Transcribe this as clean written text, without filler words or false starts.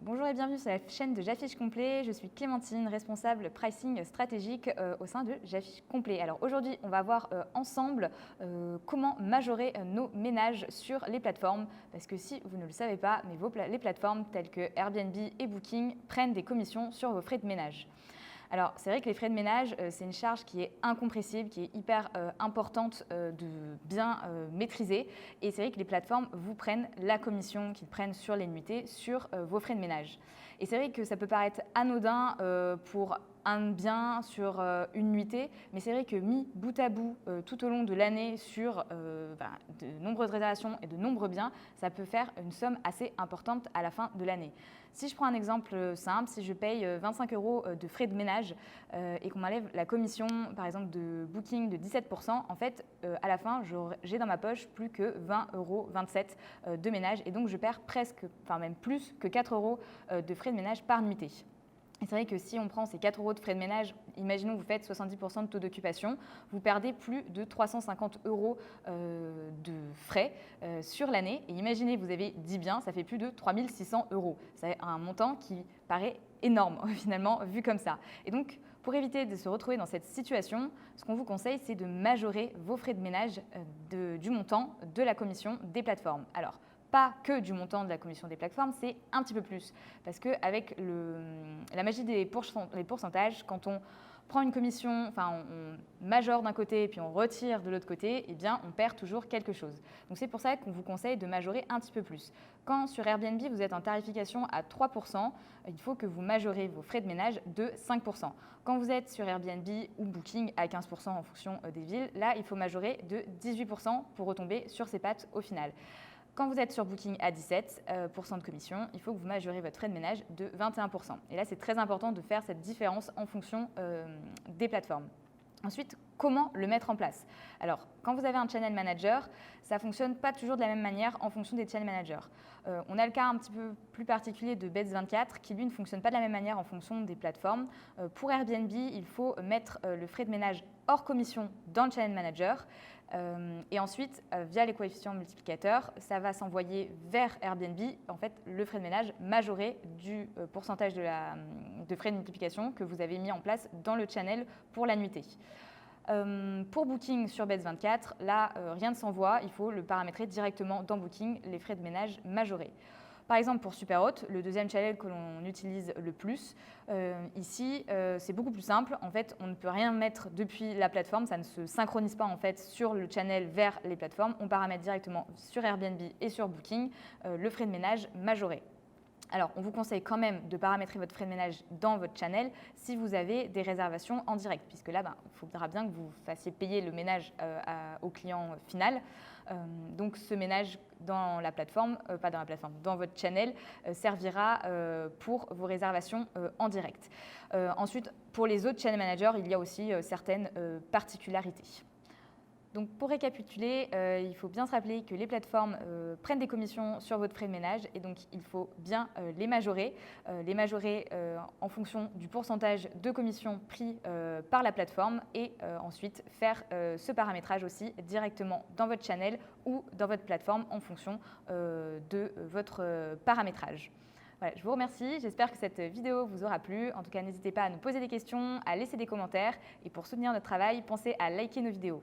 Bonjour et bienvenue sur la chaîne de J'affiche complet. Je suis Clémentine, responsable pricing stratégique au sein de J'affiche complet. Alors aujourd'hui, on va voir ensemble comment majorer nos ménages sur les plateformes. Parce que si vous ne le savez pas, mais les plateformes telles que Airbnb et Booking prennent des commissions sur vos frais de ménage. Alors, c'est vrai que les frais de ménage, c'est une charge qui est incompressible, qui est hyper importante de bien maîtriser. Et c'est vrai que les plateformes vous prennent la commission qu'ils prennent sur les nuitées sur vos frais de ménage. Et c'est vrai que ça peut paraître anodin pour un bien sur une nuitée, mais c'est vrai que mis bout à bout tout au long de l'année sur de nombreuses réservations et de nombreux biens, ça peut faire une somme assez importante à la fin de l'année. Si je prends un exemple simple, si je paye 25 € de frais de ménage et qu'on m'enlève la commission, par exemple, de Booking de 17%, en fait, à la fin, j'ai dans ma poche plus que 20,27 € de ménage et donc je perds presque, enfin même plus que 4 € de frais de ménage par nuitée. Et c'est vrai que si on prend ces 4 € de frais de ménage, imaginons que vous faites 70% de taux d'occupation, vous perdez plus de 350 € de frais sur l'année. Et imaginez, vous avez 10 biens, ça fait plus de 3 600 €. C'est un montant qui paraît énorme finalement vu comme ça. Et donc, pour éviter de se retrouver dans cette situation, ce qu'on vous conseille, c'est de majorer vos frais de ménage du montant de la commission des plateformes. Alors, pas que du montant de la commission des plateformes, c'est un petit peu plus. Parce qu'avec la magie des pourcentages, quand on prend une commission, enfin on majore d'un côté et puis on retire de l'autre côté, eh bien on perd toujours quelque chose. Donc c'est pour ça qu'on vous conseille de majorer un petit peu plus. Quand sur Airbnb vous êtes en tarification à 3%, il faut que vous majorez vos frais de ménage de 5%. Quand vous êtes sur Airbnb ou Booking à 15% en fonction des villes, là il faut majorer de 18% pour retomber sur ses pattes au final. Quand vous êtes sur Booking à 17% de commission, il faut que vous majorez votre frais de ménage de 21%. Et là, c'est très important de faire cette différence en fonction des plateformes. Ensuite, comment le mettre en place? Alors, quand vous avez un channel manager, ça ne fonctionne pas toujours de la même manière en fonction des channel managers. On a le cas un petit peu plus particulier de Beds24 qui, lui, ne fonctionne pas de la même manière en fonction des plateformes. Pour Airbnb, il faut mettre le frais de ménage hors commission dans le channel manager. Et ensuite, via les coefficients multiplicateurs, ça va s'envoyer vers Airbnb, en fait, le frais de ménage majoré du pourcentage de frais de multiplication que vous avez mis en place dans le channel pour la nuitée. Pour Booking sur Beds24, là, rien ne s'envoie, il faut le paramétrer directement dans Booking, les frais de ménage majorés. Par exemple, pour Superhot, le deuxième channel que l'on utilise le plus, ici, c'est beaucoup plus simple. En fait, on ne peut rien mettre depuis la plateforme, ça ne se synchronise pas en fait sur le channel vers les plateformes. On paramètre directement sur Airbnb et sur Booking le frais de ménage majoré. Alors, on vous conseille quand même de paramétrer votre frais de ménage dans votre channel si vous avez des réservations en direct, puisque là, il faudra bien que vous fassiez payer le ménage au client final. Donc, ce ménage dans la plateforme, dans votre channel, servira pour vos réservations en direct. Ensuite, pour les autres channel managers, il y a aussi certaines particularités. Donc pour récapituler, il faut bien se rappeler que les plateformes prennent des commissions sur votre frais de ménage et donc il faut bien les majorer en fonction du pourcentage de commission pris par la plateforme et ensuite faire ce paramétrage aussi directement dans votre channel ou dans votre plateforme en fonction de votre paramétrage. Voilà, je vous remercie, j'espère que cette vidéo vous aura plu. En tout cas, n'hésitez pas à nous poser des questions, à laisser des commentaires et pour soutenir notre travail, pensez à liker nos vidéos.